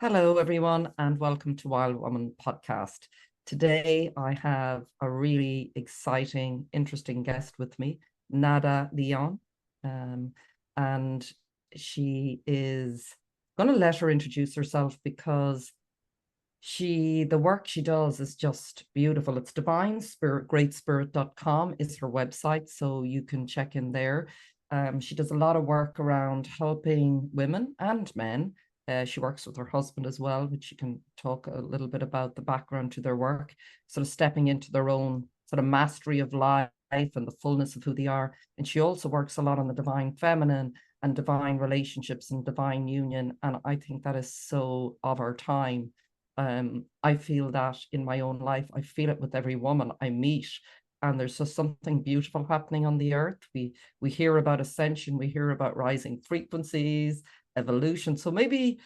Hello, everyone, and welcome to Wild Woman Podcast. Today, I have a really exciting, interesting guest with me, Nada Lyon. And she is going to let her introduce herself because the work she does is just beautiful. It's greatspirit.com is her website, so you can check in there. She does a lot of work around helping women and men. She works with her husband as well, which she can talk a little bit about the background to their work, sort of stepping into their own sort of mastery of life and the fullness of who they are. And she also works a lot on the divine feminine and divine relationships and divine union. And I think that is so of our time. I feel that in my own life. I feel it with every woman I meet. And there's just something beautiful happening on the earth. We hear about ascension, we hear about rising frequencies, evolution. So maybe,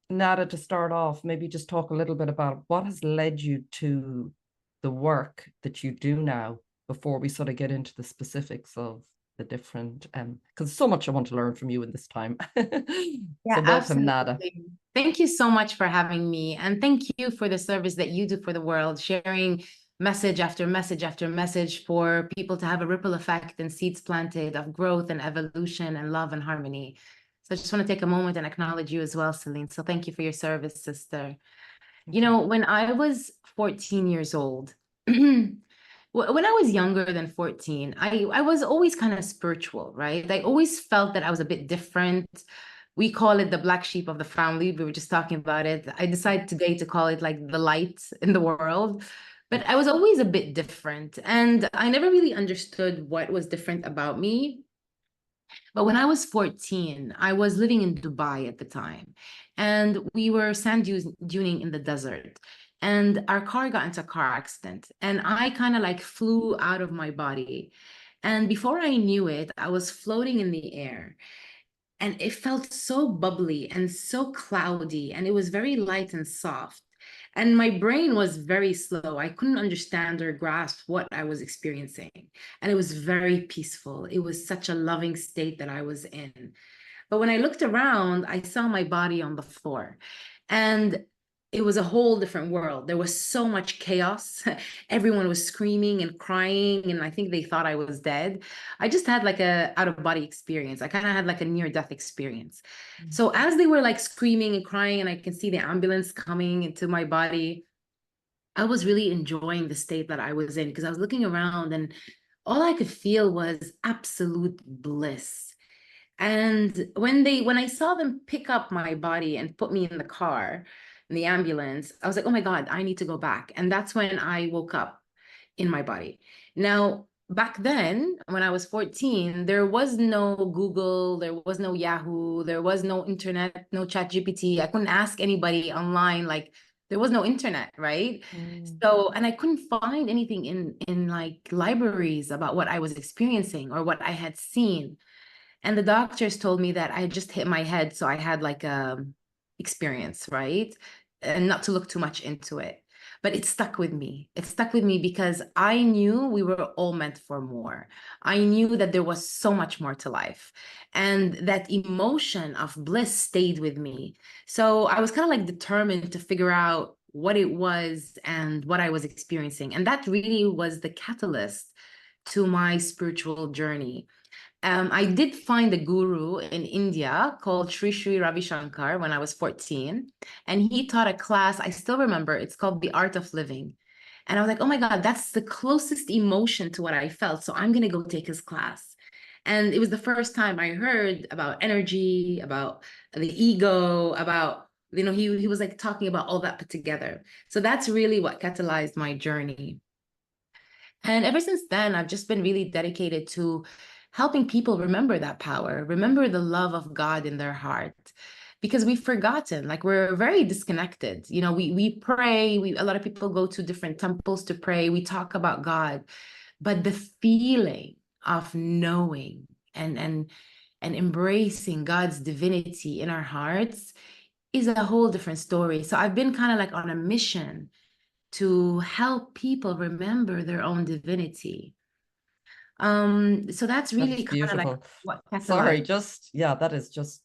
Nada, to start off, maybe just talk a little bit about what has led you to the work that you do now before we sort of get into the specifics of the different, because so much I want to learn from you in this time. Yeah, So welcome, Nada. absolutely. Thank you so much for having me. And thank you for the service that you do for the world, sharing message after message after message for people to have a ripple effect and seeds planted of growth and evolution and love and harmony. So I just want to take a moment and acknowledge you as well, Celine. So thank you for your service, sister. You know, when I was 14 years old, when I was younger than 14, I was always kind of spiritual, right? I always felt that I was a bit different. We call it the black sheep of the family. We were just talking about it. I decided today to call it like the light in the world. But I was always a bit different. And I never really understood what was different about me. But when I was 14, I was living in Dubai at the time. And we were duning in the desert. And our car got into a car accident. And I kind of like flew out of my body. And before I knew it, I was floating in the air. And it felt so bubbly and so cloudy. And it was very light and soft. And my brain was very slow. I couldn't understand or grasp what I was experiencing. And it was very peaceful. It was such a loving state that I was in. But when I looked around, I saw my body on the floor. And it was a whole different world. There was so much chaos. Everyone was screaming and crying, and I think they thought I was dead. I just had like a out of body experience. I kind of had like a near death experience. So as they were like screaming and crying, and I can see the ambulance coming into my body, I was really enjoying the state that I was in because I was looking around and all I could feel was absolute bliss. And when I saw them pick up my body and put me in the car, in the ambulance, I was like, oh my God, I need to go back. And that's when I woke up in my body. Now, back then, when I was 14, there was no Google, there was no Yahoo, there was no internet, no chat GPT. I couldn't ask anybody online, like there was no internet, right? So, and I couldn't find anything in like libraries about what I was experiencing or what I had seen. And the doctors told me that I just hit my head, so I had like a experience, right? And not to look too much into it. But it stuck with me. It stuck with me because I knew we were all meant for more. I knew that there was so much more to life. And that emotion of bliss stayed with me. So I was kind of like determined to figure out what it was and what I was experiencing. And that really was the catalyst to my spiritual journey. I did find a guru in India called Sri Ravi Shankar when I was 14. And he taught a class, I still remember, it's called The Art of Living. And I was like, oh my God, that's the closest emotion to what I felt. So I'm going to go take his class. And it was the first time I heard about energy, about the ego, about, he was like talking about all that put together. So that's really what catalyzed my journey. And ever since then, I've just been really dedicated to helping people remember that power, remember the love of God in their heart. Because we've forgotten, like we're very disconnected. We pray, a lot of people go to different temples to pray, we talk about God, but the feeling of knowing and embracing God's divinity in our hearts is a whole different story. So I've been kind of like on a mission to help people remember their own divinity. So that's That really is kind of like beautiful. what Sorry, catalyzed. yeah, that is just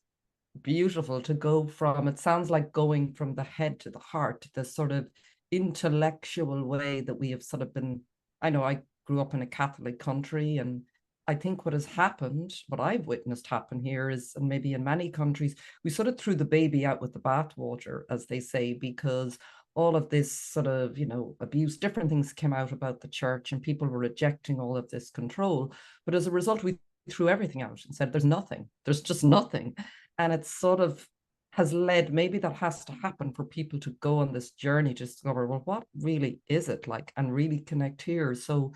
beautiful to go from, it sounds like going from the head to the heart, this sort of intellectual way that we have sort of been. I know I grew up in a Catholic country, and I think what has happened, what I've witnessed happen here is, and maybe in many countries, we sort of threw the baby out with the bathwater, as they say, because all of this sort of, abuse, different things came out about the church, and people were rejecting all of this control. But as a result, we threw everything out and said, there's just nothing. And it sort of has led, maybe that has to happen for people to go on this journey to discover, well, what really is it like, and really connect here. So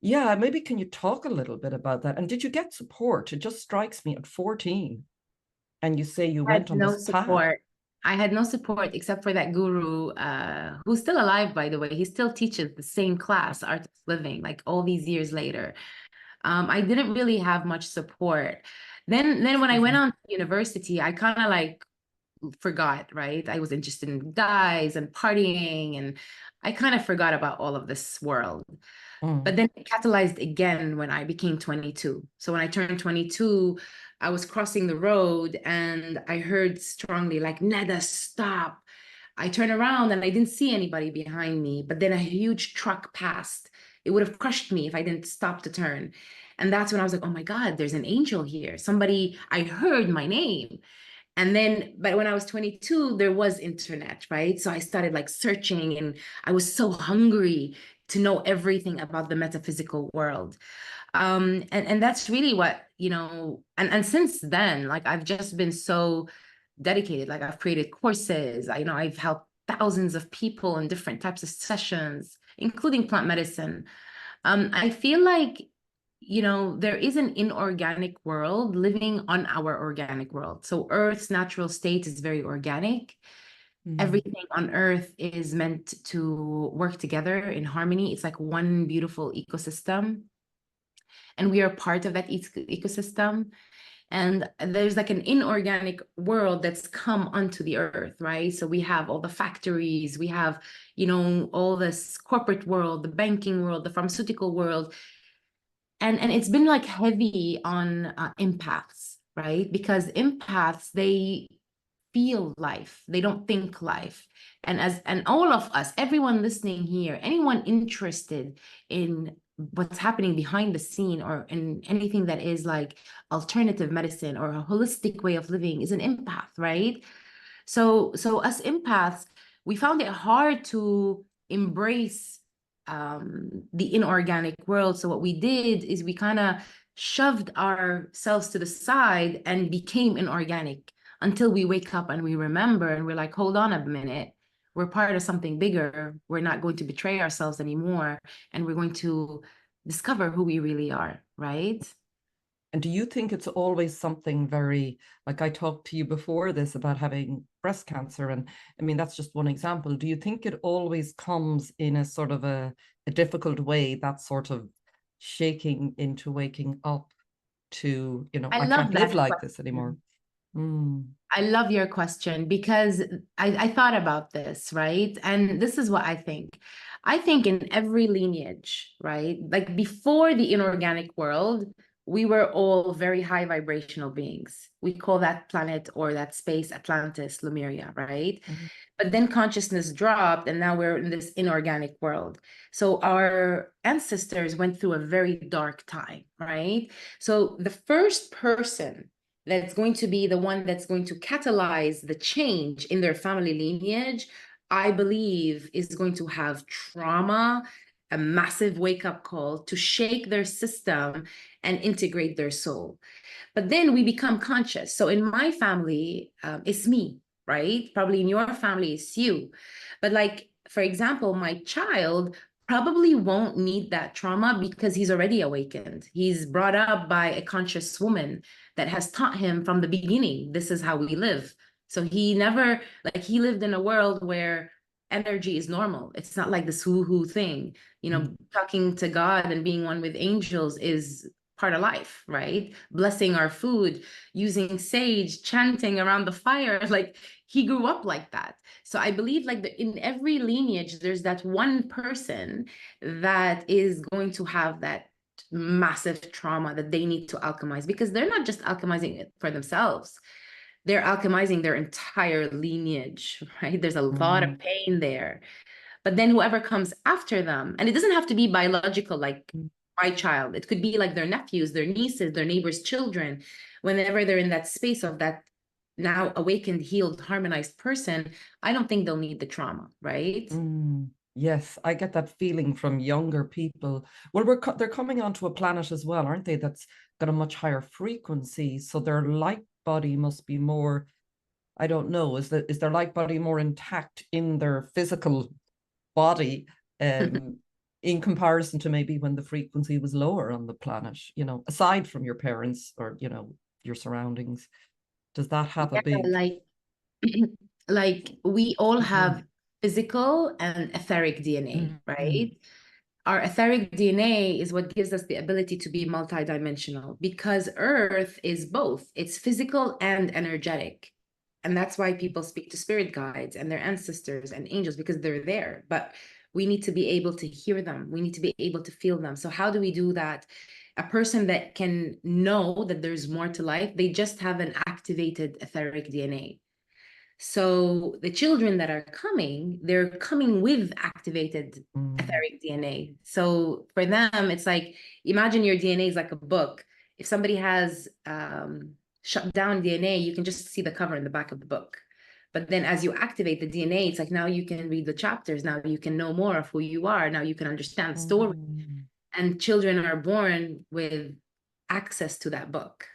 yeah, maybe can you talk a little bit about that? And did you get support? It just strikes me at 14, and you say you I had went on no this path. support. I had no support except for that guru, who's still alive, by the way. He still teaches the same class, Art of Living, like all these years later. I didn't really have much support. Then when I went on to university, I kind of like forgot, right? I was interested in guys and partying, and I kind of forgot about all of this world. But then it catalyzed again when I became 22. So when I turned 22, I was crossing the road and I heard strongly, like, Nada, stop. I turned around and I didn't see anybody behind me, but then a huge truck passed. It would have crushed me if I didn't stop to turn. And that's when I was like, oh my God, there's an angel here. Somebody, I heard my name. And then, but when I was 22, there was internet, right? So I started like searching, and I was so hungry to know everything about the metaphysical world. And that's really what, and since then, like I've just been so dedicated. Like I've created courses, I've helped thousands of people in different types of sessions, including plant medicine. I feel like, there is an inorganic world living on our organic world. So Earth's natural state is very organic. Everything on Earth is meant to work together in harmony. It's like one beautiful ecosystem. And we are part of that ecosystem. And there's like an inorganic world that's come onto the earth, right? So we have all the factories, we have, all this corporate world, the banking world, the pharmaceutical world. And it's been like heavy on empaths, right? Because empaths, they feel life, they don't think life. And all of us, everyone listening here, anyone interested in what's happening behind the scene or in anything that is like alternative medicine or a holistic way of living is an empath, right? So us empaths, we found it hard to embrace the inorganic world. So what we did is we kind of shoved ourselves to the side and became inorganic until we wake up and we remember and we're like, hold on a minute, we're part of something bigger. We're not going to betray ourselves anymore, and we're going to discover who we really are, right? And do you think it's always something very, like I talked to you before this about having breast cancer, and I mean, that's just one example. Do you think it always comes in a sort of a difficult way, that sort of shaking into waking up to, I I love can't live that like this anymore? question. Mm. I love your question because I thought about this, right? And this is what I think. I think in every lineage, right? Like before the inorganic world, we were all very high vibrational beings. We call that planet or that space Atlantis, Lemuria, right? Mm-hmm. But then consciousness dropped, and now we're in this inorganic world. So our ancestors went through a very dark time, right? So the first person that's going to be the one that's going to catalyze the change in their family lineage, I believe, is going to have trauma, a massive wake-up call to shake their system and integrate their soul. But then we become conscious. So in my family, it's me, right? Probably in your family, it's you. But like, for example, my child probably won't need that trauma because he's already awakened. He's brought up by a conscious woman that has taught him from the beginning, this is how we live. So he never, like, he lived in a world where energy is normal. It's not like this woo-hoo thing. Talking to God and being one with angels is part of life, right? Blessing our food, using sage, chanting around the fire. Like he grew up like that. So I believe like in every lineage, there's that one person that is going to have that massive trauma that they need to alchemize, because they're not just alchemizing it for themselves. they're alchemizing their entire lineage, right? There's a lot of pain there. But then whoever comes after them, and it doesn't have to be biological, like my child, it could be like their nephews, their nieces, their neighbors' children. Whenever they're in that space of that now awakened, healed, harmonized person, I don't think they'll need the trauma, right? Yes, I get that feeling from younger people. Well, they're coming onto a planet as well, aren't they? That's got a much higher frequency, so their light body must be more. I don't know. Is their light body more intact in their physical body, in comparison to maybe when the frequency was lower on the planet? You know, aside from your parents or your surroundings, does that have a Yeah, big? like we all have physical and etheric DNA, Mm. right? Our etheric DNA is what gives us the ability to be multidimensional because Earth is both. It's physical and energetic. And that's why people speak to spirit guides and their ancestors and angels because they're there. But we need to be able to hear them. We need to be able to feel them. So how do we do that? A person that can know that there's more to life, they just have an activated etheric DNA. So the children that are coming, they're coming with activated etheric DNA. So for them, it's like, imagine your DNA is like a book. If somebody has shut down DNA, you can just see the cover in the back of the book. But then as you activate the DNA, it's like now you can read the chapters. Now you can know more of who you are. Now you can understand the story. And children are born with access to that book.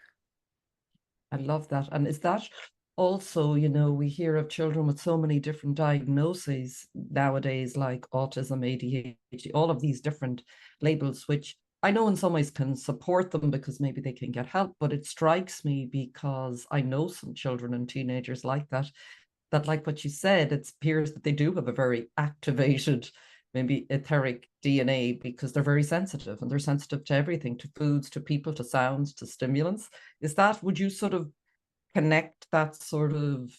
I love that. And is that also, we hear of children with so many different diagnoses nowadays, like autism, ADHD, all of these different labels, which I know in some ways can support them because maybe they can get help. But it strikes me because I know some children and teenagers like that, like what you said, it appears that they do have a very activated, maybe etheric DNA because they're very sensitive and they're sensitive to everything, to foods, to people, to sounds, to stimulants. Would you sort of connect that sort of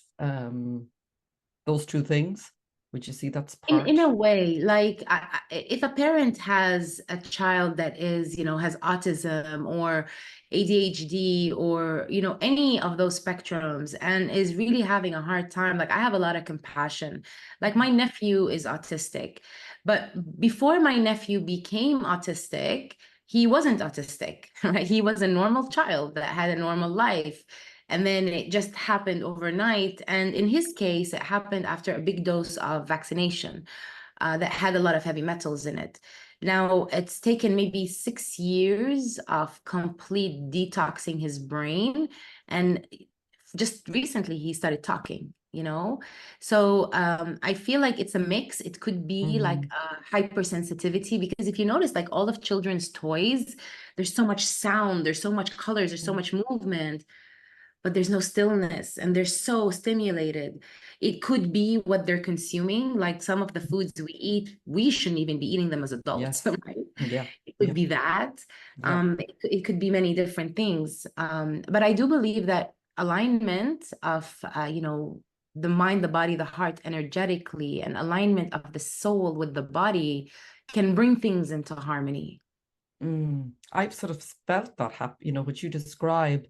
those two things? Would you see that's part? In a way, like if a parent has a child that is, has autism or ADHD or, any of those spectrums and is really having a hard time, like I have a lot of compassion. Like my nephew is autistic, but before my nephew became autistic, he wasn't autistic, right? He was a normal child that had a normal life. And then it just happened overnight. And in his case, it happened after a big dose of vaccination that had a lot of heavy metals in it. Now, it's taken maybe 6 years of complete detoxing his brain. And just recently, he started talking. So I feel like it's a mix. It could be like a hypersensitivity because if you notice, like all of children's toys, there's so much sound, there's so much colors, there's so much movement, but there's no stillness and they're so stimulated. It could be what they're consuming, like some of the foods we eat, we shouldn't even be eating them as adults. Yes. Right? Yeah. It could be that. Yeah. It could be many different things. But I do believe that alignment of, the mind, the body, the heart energetically, and alignment of the soul with the body can bring things into harmony. I've sort of felt that happen, what you describe.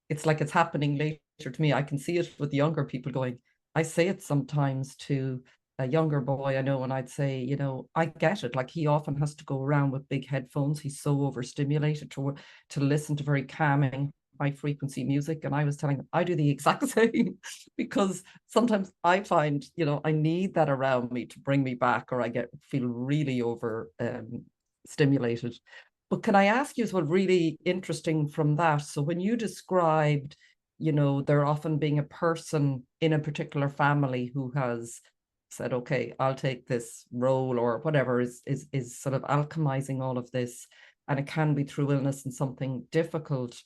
It's like it's happening later to me. I can see it with younger people going. I say it sometimes to a younger boy I know, and I'd say, I get it. Like he often has to go around with big headphones. He's so overstimulated to listen to very calming, high frequency music. And I was telling him I do the exact same because sometimes I find, I need that around me to bring me back, or I feel really over stimulated. But can I ask you as well, really interesting from that? So when you described, there often being a person in a particular family who has said, okay, I'll take this role or whatever, is sort of alchemizing all of this, and it can be through illness and something difficult.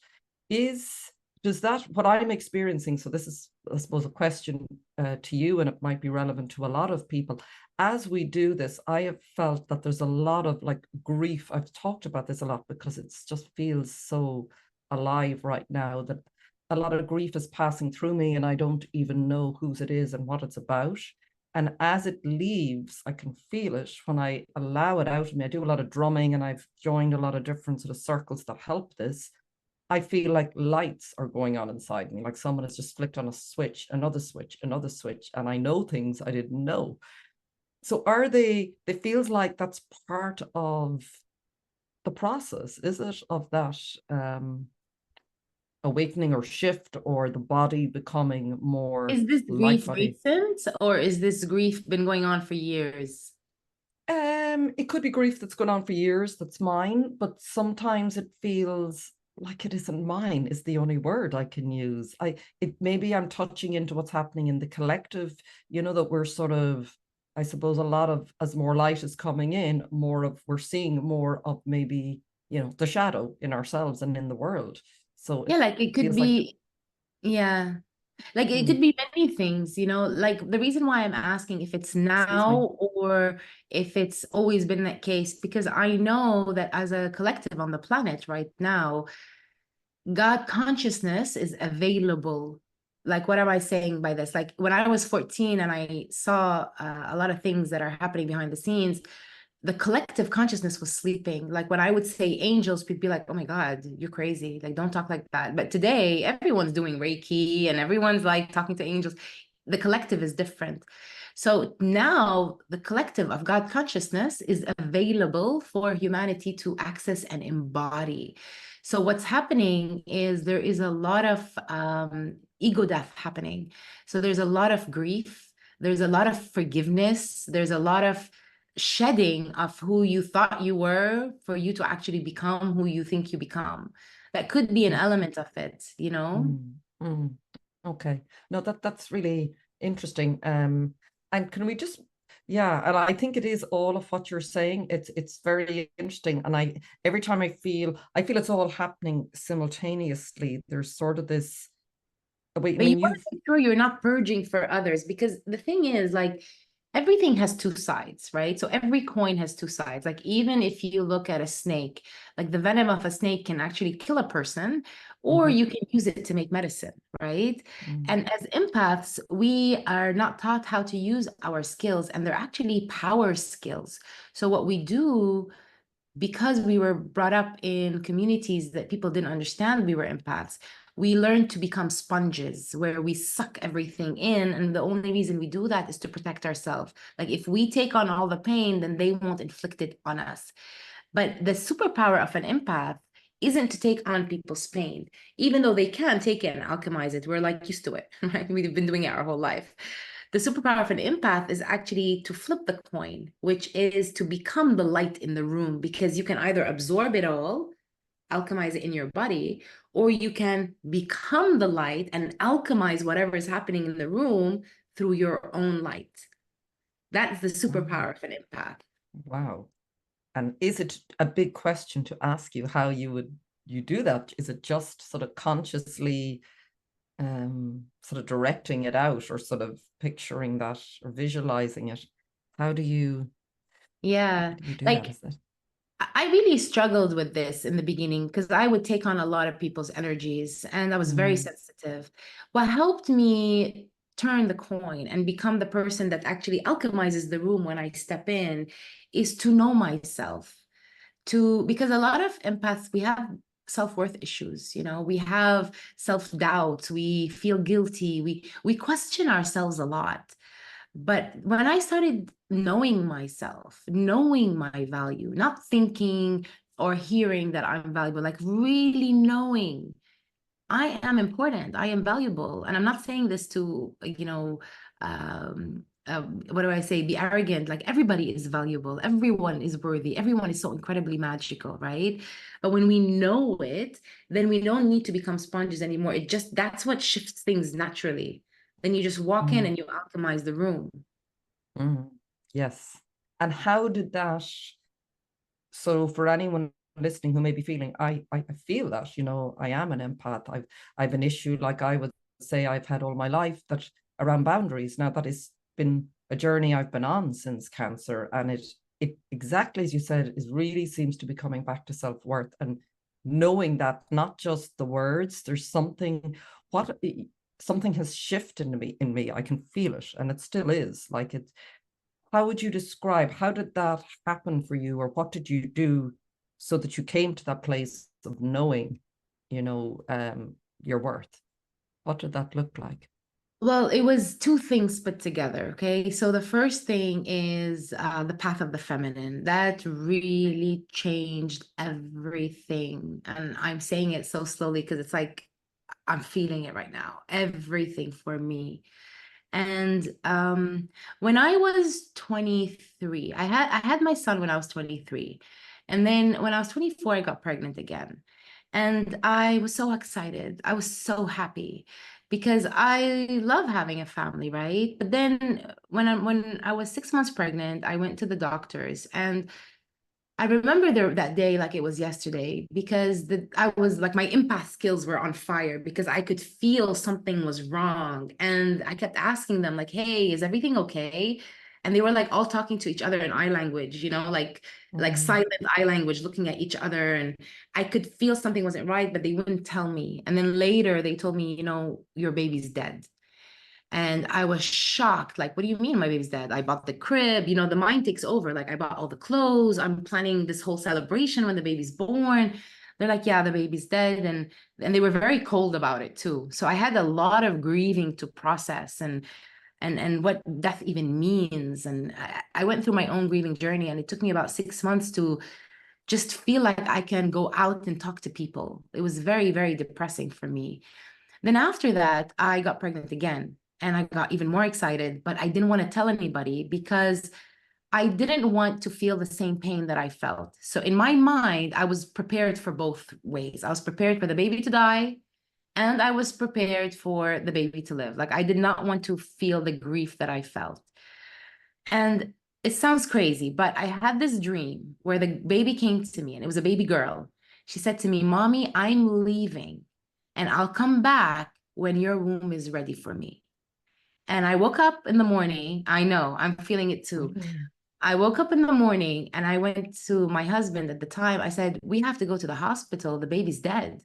Does that what I'm experiencing? So this is, I suppose, a question to you, and it might be relevant to a lot of people. As we do this, I have felt that there's a lot of like grief. I've talked about this a lot because it just feels so alive right now, that a lot of grief is passing through me and I don't even know whose it is and what it's about. And as it leaves, I can feel it when I allow it out of me. I do a lot of drumming and I've joined a lot of different sort of circles that help this. I feel like lights are going on inside me, like someone has just flicked on a switch, another switch, another switch, and I know things I didn't know. So are they, it feels like that's part of the process, is it, of that awakening or shift, or the body becoming more Is this light grief body? recent, or is this grief been going on for years? It could be grief that's gone on for years, that's mine, but sometimes it feels like it isn't mine, is the only word I can use. Maybe I'm touching into what's happening in the collective, that we're sort of, I suppose, a lot of, as more light is coming in, we're seeing more of maybe, the shadow in ourselves and in the world. So Yeah, it like it could feels like, be, yeah. Like it hmm, could be many things, like the reason why I'm asking if it's excuse me. now or if it's always been that case, because I know that as a collective on the planet right now, God consciousness is available. Like, what am I saying by this? Like, when I was 14 and I saw a lot of things that are happening behind the scenes, the collective consciousness was sleeping. Like, when I would say angels, people be like, oh my God, you're crazy. Like, don't talk like that. But today, everyone's doing Reiki and everyone's like talking to angels. The collective is different. So now the collective of God consciousness is available for humanity to access and embody. So what's happening is there is a lot of ego death happening. So there's a lot of grief. There's a lot of forgiveness. There's a lot of shedding of who you thought you were for you to actually become who you think you become. That could be an element of it, you know? Mm, mm. Okay. No, that's really interesting. And can we just, yeah, and I think it is all of what you're saying. It's very interesting. And every time I feel it's all happening simultaneously. There's sort of this, wait, I But you mean, want to make sure you're not purging for others, because the thing is, like, everything has two sides, right? So every coin has two sides. Like, even if you look at a snake, like the venom of a snake can actually kill a person, or mhm, you can use it to make medicine, right? mm, And as empaths, we are not taught how to use our skills, and they're actually power skills. So what we do, because we were brought up in communities that people didn't understand we were empaths, we learned to become sponges where we suck everything in. And the only reason we do that is to protect ourselves. Like, if we take on all the pain, then they won't inflict it on us. But the superpower of an empath isn't to take on people's pain, even though they can take it and alchemize it. We're like used to it, right? We've been doing it our whole life. The superpower of an empath is actually to flip the coin, which is to become the light in the room, because you can either absorb it all, alchemize it in your body, or you can become the light and alchemize whatever is happening in the room through your own light. That's the mm. superpower of an empath. Wow. And is it a big question to ask you how you do that? Is it just sort of consciously sort of directing it out, or sort of picturing that or visualizing it? How do you Yeah. do that? Like, Is that I really struggled with this in the beginning because I would take on a lot of people's energies and I was very mm, sensitive. What helped me turn the coin and become the person that actually alchemizes the room when I step in is to know myself. Because a lot of empaths, we have self-worth issues, we have self-doubt, we feel guilty, we question ourselves a lot. But when I started knowing myself, knowing my value, not thinking or hearing that I'm valuable, like really knowing I am important, I am valuable. And I'm not saying this to, what do I say, be arrogant. Like, everybody is valuable, everyone is worthy, everyone is so incredibly magical, right? But when we know it, then we don't need to become sponges anymore. That's what shifts things naturally. Then you just walk in mm, and you alchemize the room. mm. Yes. And how did that, so for anyone listening who may be feeling, I feel that, I am an empath. I've an issue, like I would say I've had all my life, that around boundaries. Now that has been a journey I've been on since cancer, and it exactly as you said, is really seems to be coming back to self-worth, and knowing that not just the words, there's what something has shifted in me. I can feel it, and it still is like it. How would you describe, how did that happen for you, or what did you do so that you came to that place of knowing? your worth? What did that look like? Well, it was two things put together. Okay. So the first thing is the path of the feminine. That really changed everything. And I'm saying it so slowly because it's like I'm feeling it right now. Everything for me. And when I was 23, I had my son when I was 23. And then when I was 24, I got pregnant again. And I was so excited. I was so happy because I love having a family, right? But then when I was 6 months pregnant, I went to the doctors, and I remember that day like it was yesterday, because I was like, my empath skills were on fire because I could feel something was wrong. And I kept asking them, like, hey, is everything okay? And they were like all talking to each other in eye language, like silent eye language, looking at each other. And I could feel something wasn't right, but they wouldn't tell me. And then later they told me, your baby's dead. And I was shocked. Like, what do you mean my baby's dead? I bought the crib, the mind takes over. Like, I bought all the clothes. I'm planning this whole celebration when the baby's born. They're like, yeah, the baby's dead. And they were very cold about it too. So I had a lot of grieving to process, and what death even means. And I went through my own grieving journey, and it took me about 6 months to just feel like I can go out and talk to people. It was very, very depressing for me. Then after that, I got pregnant again, and I got even more excited, but I didn't want to tell anybody because I didn't want to feel the same pain that I felt. So in my mind, I was prepared for both ways. I was prepared for the baby to die, and I was prepared for the baby to live. Like, I did not want to feel the grief that I felt. And it sounds crazy, but I had this dream where the baby came to me, and it was a baby girl. She said to me, Mommy, I'm leaving, and I'll come back when your womb is ready for me. And I woke up in the morning. I know, I'm feeling it too. I woke up in the morning, and I went to my husband at the time. I said, we have to go to the hospital. The baby's dead.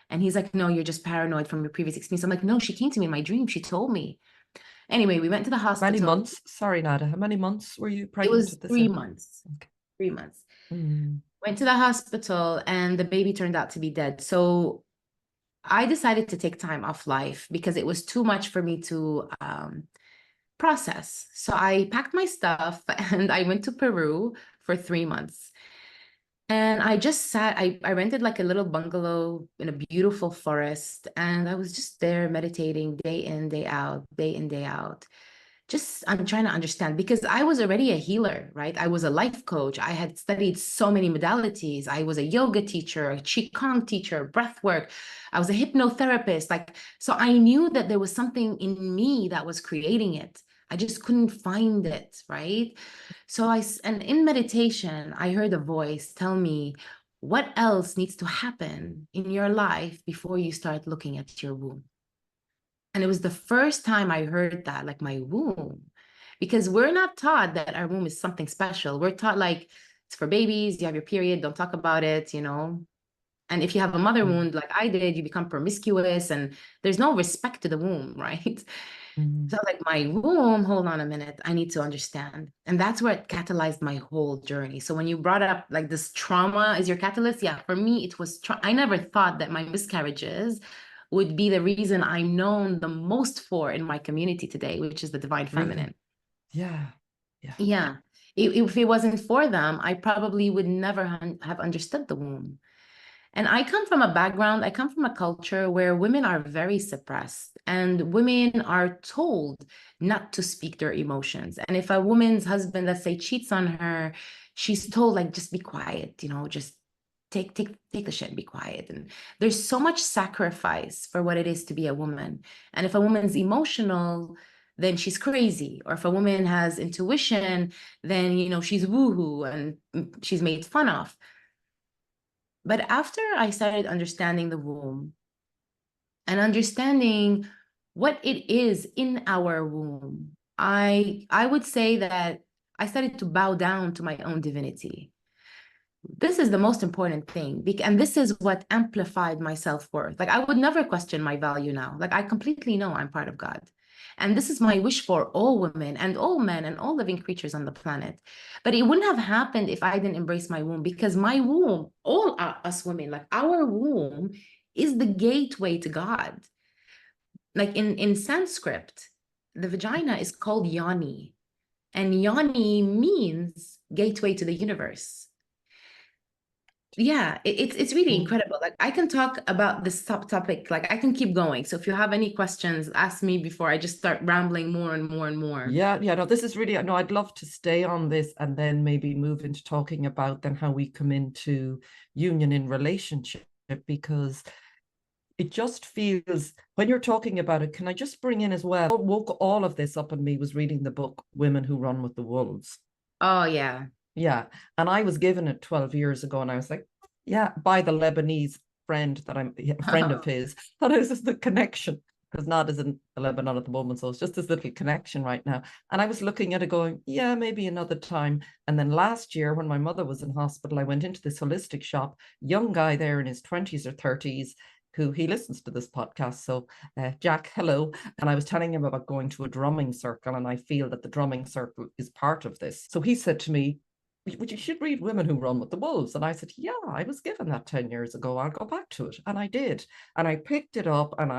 And he's like, no, you're just paranoid from your previous experience. I'm like, no, she came to me in my dream. She told me. Anyway, we went to the Many hospital. months? Sorry, Nada. How many months were you It pregnant was at this 3 months. Okay. 3 months. Mm. Went to the hospital, and the baby turned out to be dead. So I decided to take time off life because it was too much for me to process. So I packed my stuff and I went to Peru for 3 months. And I just sat, I rented like a little bungalow in a beautiful forest. And I was just there meditating day in, day out, day in, day out. Just, I'm trying to understand, because I was already a healer, right? I was a life coach. I had studied so many modalities. I was a yoga teacher, a qigong teacher, breath work. I was a hypnotherapist. So I knew that there was something in me that was creating it. I just couldn't find it, right? And in meditation, I heard a voice tell me, what else needs to happen in your life before you start looking at your womb? And it was the first time I heard that, like, my womb, because we're not taught that our womb is something special. We're taught like it's for babies, you have your period, don't talk about it, And if you have a mother wound like I did, you become promiscuous, and there's no respect to the womb, right? So like, my womb, hold on a minute, I need to understand. And that's where it catalyzed my whole journey. So when you brought up like this trauma is your catalyst, yeah, for me, it was, I never thought that my miscarriages would be the reason I'm known the most for in my community today, which is the divine feminine. Yeah. Yeah. Yeah. If it wasn't for them, I probably would never have understood the womb. And I come from a culture where women are very suppressed, and women are told not to speak their emotions. And if a woman's husband, let's say, cheats on her, she's told, like, just be quiet, just take the shit and be quiet. And there's so much sacrifice for what it is to be a woman. And if a woman's emotional, then she's crazy. Or if a woman has intuition, then she's woohoo and she's made fun of. But after I started understanding the womb and understanding what it is in our womb, I would say that I started to bow down to my own divinity. This is the most important thing, and this is what amplified my self-worth. Like, I would never question my value now. Like, I completely know I'm part of God. And this is my wish for all women and all men and all living creatures on the planet. But it wouldn't have happened if I didn't embrace my womb, because my womb, all us women, like, our womb is the gateway to God. Like in Sanskrit, the vagina is called yoni, and yoni means gateway to the universe. Yeah, it's really incredible. Like I can talk about this topic, like I can keep going. So if you have any questions, ask me before I just start rambling more and more and more. Yeah, no, this is really, no, I'd love to stay on this and then maybe move into talking about then how we come into union in relationship, because it just feels, when you're talking about it, can I just bring in as well, what woke all of this up in me was reading the book Women Who Run with the Wolves. Oh, yeah. Yeah. And I was given it 12 years ago, and I was like, yeah, by the Lebanese friend that I'm a friend of his. That is just the connection, because Nada's in Lebanon at the moment. So it's just this little connection right now. And I was looking at it going, yeah, maybe another time. And then last year, when my mother was in hospital, I went into this holistic shop, young guy there in his 20s or 30s, who he listens to this podcast. So Jack, hello. And I was telling him about going to a drumming circle, and I feel that the drumming circle is part of this. So he said to me, you should read Women Who Run with the Wolves. And I said, yeah, I was given that 10 years ago. I'll go back to it. And I did. And I picked it up, and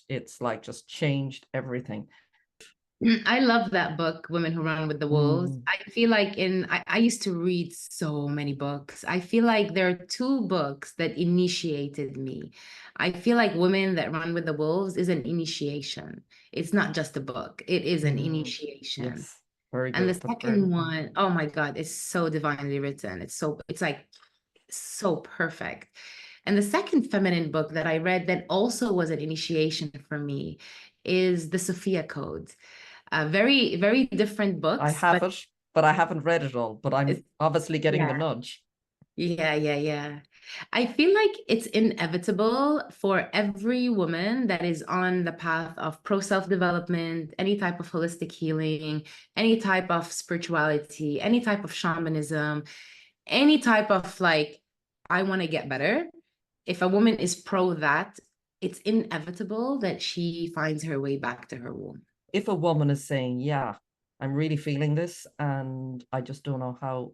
it's like just changed everything. I love that book, Women Who Run with the Wolves. I feel like I used to read so many books. I feel like there are two books that initiated me. I feel like Women That Run with the Wolves is an initiation. It's not just a book. It is an initiation. Yes, very good. And the second one, oh my God, it's so divinely written. It's like so perfect. And the second feminine book that I read that also was an initiation for me is The Sophia Code. Very, very different books. I have it, but I haven't read it all, but I'm obviously getting the nudge. Yeah. I feel like it's inevitable for every woman that is on the path of pro-self-development, any type of holistic healing, any type of spirituality, any type of shamanism, any type of like, I want to get better. If a woman is pro that, it's inevitable that she finds her way back to her womb. If a woman is saying, yeah, I'm really feeling this and I just don't know how,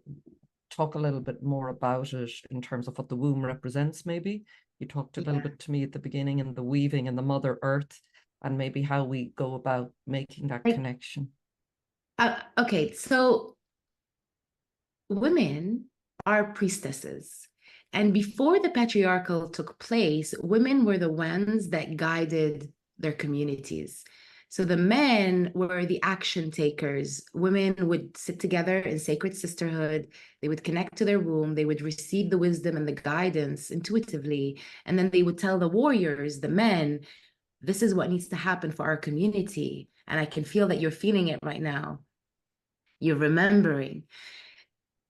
talk a little bit more about it in terms of what the womb represents, maybe. You talked a little bit to me at the beginning, and the weaving and the Mother Earth, and maybe how we go about making that connection. Okay, so women are priestesses. And before the patriarchal took place, women were the ones that guided their communities. So the men were the action takers. Women would sit together in sacred sisterhood. They would connect to their womb. They would receive the wisdom and the guidance intuitively. And then they would tell the warriors, the men, this is what needs to happen for our community. And I can feel that you're feeling it right now. You're remembering.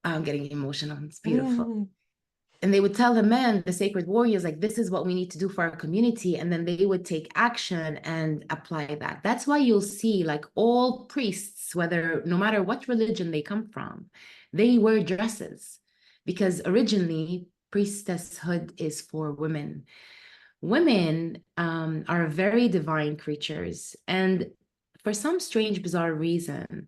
I'm getting emotional. It's beautiful. And they would tell the men, the sacred warriors, like, this is what we need to do for our community. And then they would take action and apply that. That's why you'll see like all priests, no matter what religion they come from, they wear dresses, because originally priestesshood is for women. Women are very divine creatures. And for some strange, bizarre reason,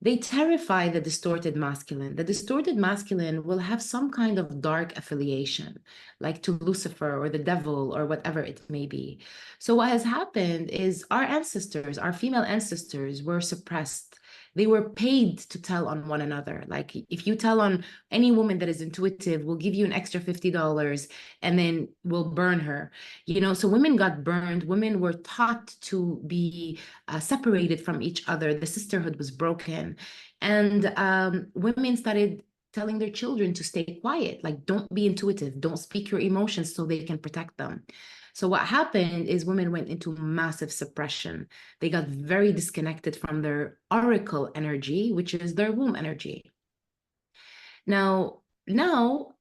they terrify the distorted masculine. The distorted masculine will have some kind of dark affiliation, like to Lucifer or the devil or whatever it may be. So what has happened is our ancestors, our female ancestors, were suppressed. They were paid to tell on one another. Like if you tell on any woman that is intuitive, we'll give you an extra $50 and then we'll burn her. So women got burned. Women were taught to be separated from each other. The sisterhood was broken. And women started telling their children to stay quiet, like don't be intuitive, don't speak your emotions so they can protect them. So what happened is women went into massive suppression. They got very disconnected from their oracle energy, which is their womb energy. Now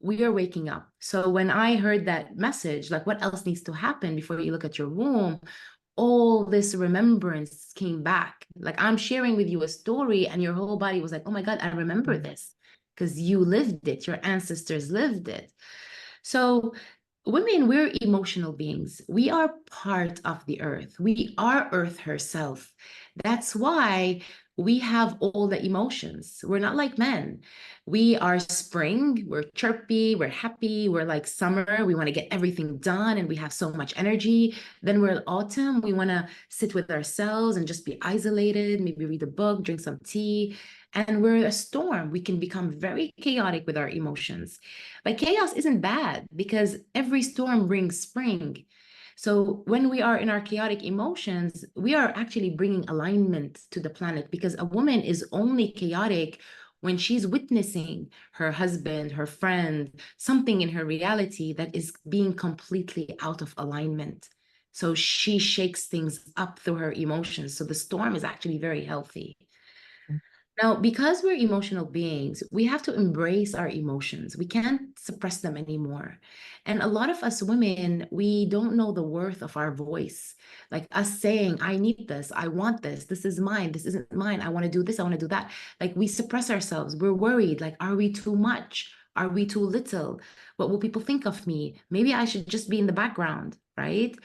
we are waking up. So when I heard that message, like what else needs to happen before you look at your womb, all this remembrance came back. Like I'm sharing with you a story and your whole body was like, oh my God, I remember this because you lived it. Your ancestors lived it. So women, we're emotional beings. We are part of the earth. We are Earth herself. That's why we have all the emotions. We're not like men. We are spring, we're chirpy, we're happy, we're like summer, we want to get everything done and we have so much energy. Then we're autumn, we want to sit with ourselves and just be isolated, maybe read a book, drink some tea. And we're a storm. We can become very chaotic with our emotions. But chaos isn't bad because every storm brings spring. So when we are in our chaotic emotions, we are actually bringing alignment to the planet, because a woman is only chaotic when she's witnessing her husband, her friend, something in her reality that is being completely out of alignment. So she shakes things up through her emotions. So the storm is actually very healthy. Now, because we're emotional beings, we have to embrace our emotions. We can't suppress them anymore. And a lot of us women, we don't know the worth of our voice. Like us saying, I need this, I want this is mine, this isn't mine, I want to do this, I want to do that. Like we suppress ourselves. We're worried, like, are we too much? Are we too little? What will people think of me? Maybe I should just be in the background, right?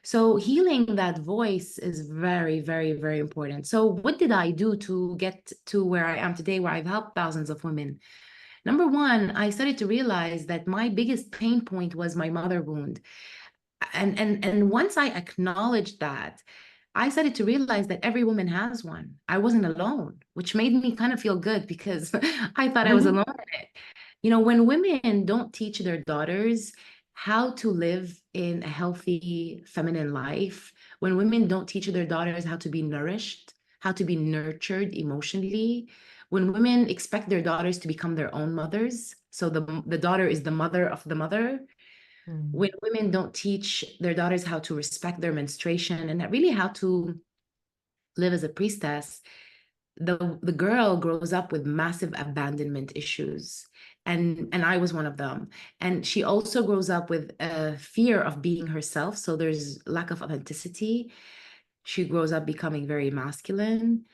So healing that voice is very, very, very important. So what did I do to get to where I am today, where I've helped thousands of women? Number one, I started to realize that my biggest pain point was my mother wound. And once I acknowledged that, I started to realize that every woman has one. I wasn't alone, which made me kind of feel good because I thought I was Mhm. alone in it. You know, when women don't teach their daughters how to live in a healthy feminine life, when women don't teach their daughters how to be nourished, how to be nurtured emotionally, when women expect their daughters to become their own mothers, so the daughter is the mother of the mother, Mm. when women don't teach their daughters how to respect their menstruation and really how to live as a priestess, the girl grows up with massive abandonment issues, and I was one of them. And she also grows up with a fear of being herself, so there's lack of authenticity. She grows up becoming very masculine,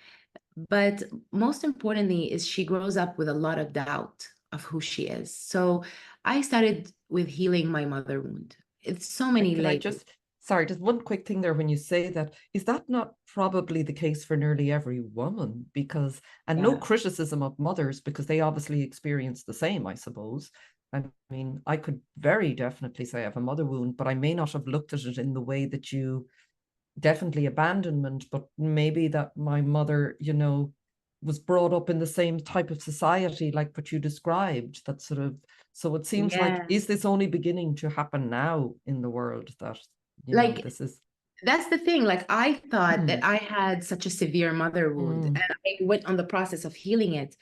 but most importantly is she grows up with a lot of doubt of who she is. So I started with healing my mother wound. It's so many Can I layers. just, sorry, just one quick thing there when you say that, is that not probably the case for nearly every woman? Because, and no Yeah. criticism of mothers, because they obviously experience the same, I suppose. I mean, I could very definitely say I have a mother wound, but I may not have looked at it in the way that you, definitely abandonment, but maybe that my mother, was brought up in the same type of society like what you described, that sort of, so it seems like, Yeah. is this only beginning to happen now in the world that, Like this is that's the thing. Like I thought that mm, I had such a severe mother wound and mm, I went on the process of healing it.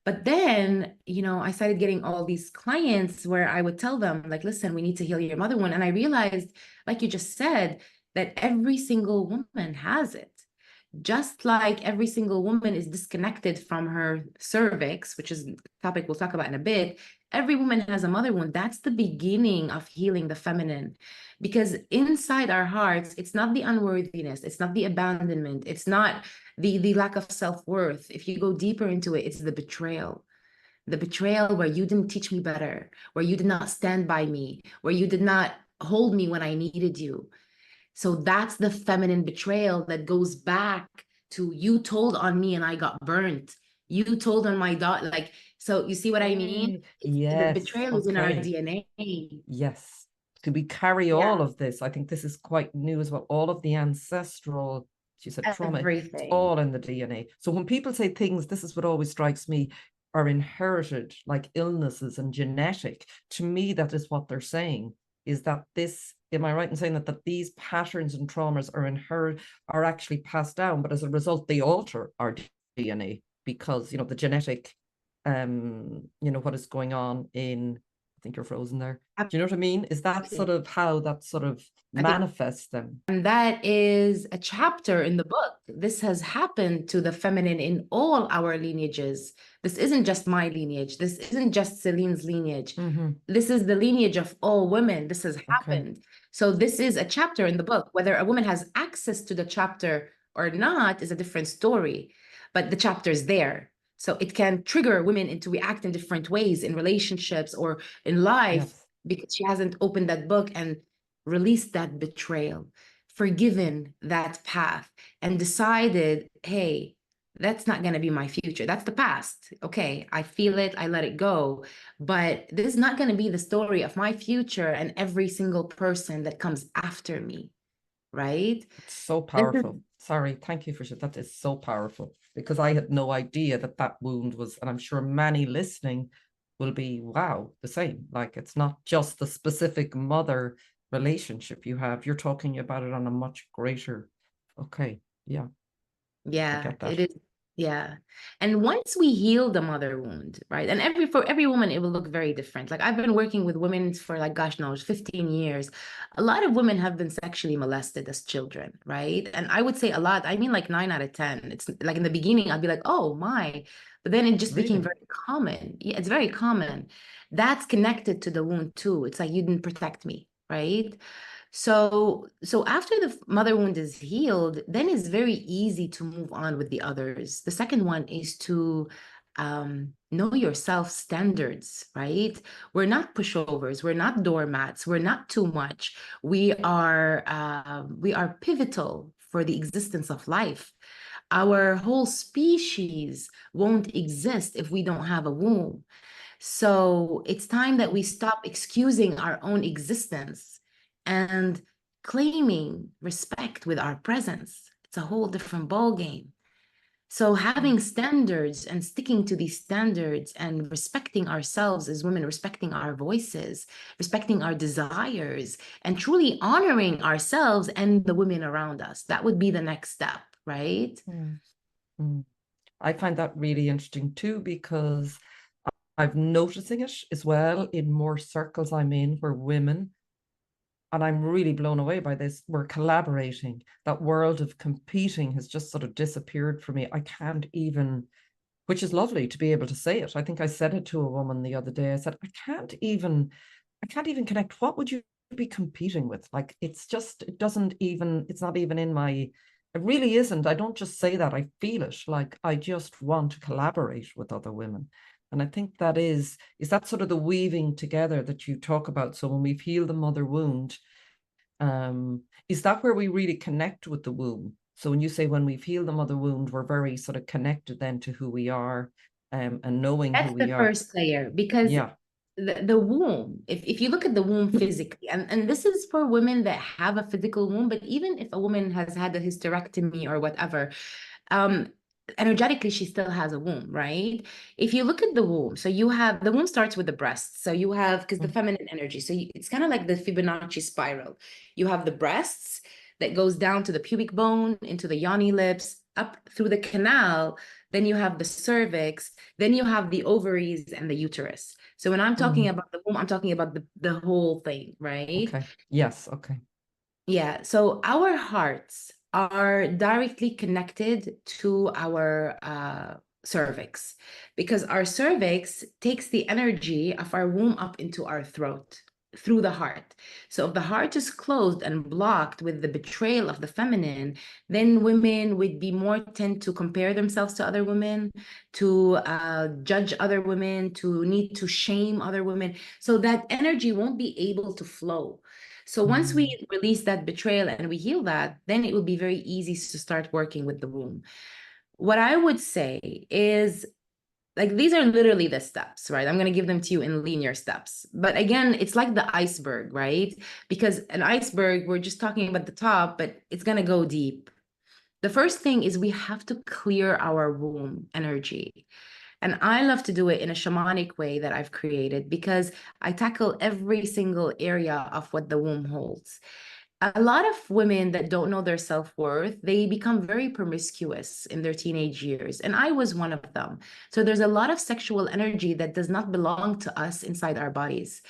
But then, I started getting all these clients where I would tell them, like, listen, we need to heal your mother wound. And I realized, like you just said, that every single woman has it. Just like every single woman is disconnected from her cervix, which is a topic we'll talk about in a bit, every woman has a mother wound. That's the beginning of healing the feminine. Because inside our hearts, it's not the unworthiness, it's not the abandonment, it's not the lack of self-worth. If you go deeper into it, it's the betrayal. The betrayal where you didn't teach me better, where you did not stand by me, where you did not hold me when I needed you. So that's the feminine betrayal that goes back to you told on me and I got burnt. You told on my daughter. Like, so you see what I mean? okay, The yes, betrayal is in our okay, DNA. yes. Do we carry all Yeah, of this? I think this is quite new as well. All of the ancestral, she said, trauma, it's everything. all in the DNA. So when people say things, this is what always strikes me, are inherited, like illnesses and genetic. To me, that is what they're saying, is that this, am I right in saying that these patterns and traumas are inherited, are actually passed down, but as a result, they alter our DNA because, the genetic, what is going on in, I think you're frozen there. Do you know what I mean? Is that sort Everything. of how that sort of manifests then? And that is a chapter in the book. This has happened to the feminine in all our lineages. This isn't just my lineage. This isn't just Celine's lineage. Mm-hmm. This is the lineage of all women. This has Okay. happened. So this is a chapter in the book. Whether a woman has access to the chapter or not is a different story, but the chapter is there. So it can trigger women into react in different ways in relationships or in life Yes. because she hasn't opened that book and released that betrayal, forgiven that path, and decided, hey, that's not going to be my future. That's the past. Okay, I feel it, I let it go. But this is not going to be the story of my future and every single person that comes after me, right? It's so This is, powerful. Sorry, thank you for that. Is so powerful because I had no idea that that wound was, and I'm sure many listening will be, wow, the same. Like it's not just the specific mother relationship you have. You're talking about it on a much greater. Okay, yeah, I yeah, get that. it is. Yeah. And once we heal the mother wound, right? And for every woman, it will look very different. Like I've been working with women for like, gosh, no, 15 years. A lot of women have been sexually molested as children, right? And I would say a lot, I mean like 9 out of 10. It's like in the beginning, I'd be like, oh my, but then it just became Really? very common. Yeah, it's very common. That's connected to the wound too. It's like you didn't protect me, right? So after the mother wound is healed, then it's very easy to move on with the others. The second one is to know your self standards, right? We're not pushovers, we're not doormats, we're not too much. We are pivotal for the existence of life. Our whole species won't exist if we don't have a womb. So it's time that we stop excusing our own existence and claiming respect with our presence. It's a whole different ballgame. So having standards and sticking to these standards and respecting ourselves as women, respecting our voices, respecting our desires, and truly honoring ourselves and the women around us. That would be the next step, right? Mm, mm. I find that really interesting too because I'm noticing it as well in more circles I'm in where women, and I'm really blown away by this, we're collaborating. That world of competing has just sort of disappeared for me. I can't even, which is lovely to be able to say it. I think I said it to a woman the other day. I said, I can't even connect. What would you be competing with? Like, it's just, it doesn't even, it's not even in my, it really isn't. I don't just say that, I feel it. Like, I just want to collaborate with other women. And I think that is that sort of the weaving together that you talk about. So when we've healed the mother wound, is that where we really connect with the womb? So when you say when we've healed the mother wound, we're very sort of connected then to who we are, and knowing who That's we the are. first layer because Yeah. the womb, if you look at the womb physically, and this is for women that have a physical womb, but even if a woman has had a hysterectomy or whatever, um, energetically, she still has a womb, right? If you look at the womb, so you have the womb starts with the breasts. So you have, because the Mm, feminine energy, so it's kind of like the Fibonacci spiral. You have the breasts that goes down to the pubic bone, into the yoni lips, up through the canal. Then you have the cervix, then you have the ovaries and the uterus. So when I'm talking mm, about the womb, I'm talking about the whole thing, right? okay. Yes. Okay. Yeah, so our hearts are directly connected to our cervix because our cervix takes the energy of our womb up into our throat through the heart. So if the heart is closed and blocked with the betrayal of the feminine, then women would be more tend to compare themselves to other women, to judge other women, to need to shame other women. So that energy won't be able to flow. So once Mm, we release that betrayal and we heal that, then it will be very easy to start working with the womb. What I would say is like these are literally the steps, right? I'm going to give them to you in linear steps. But again, it's like the iceberg, right? Because an iceberg, we're just talking about the top, but it's going to go deep. The first thing is we have to clear our womb energy. And I love to do it in a shamanic way that I've created because I tackle every single area of what the womb holds. A lot of women that don't know their self-worth, they become very promiscuous in their teenage years. And I was one of them. So there's a lot of sexual energy that does not belong to us inside our bodies.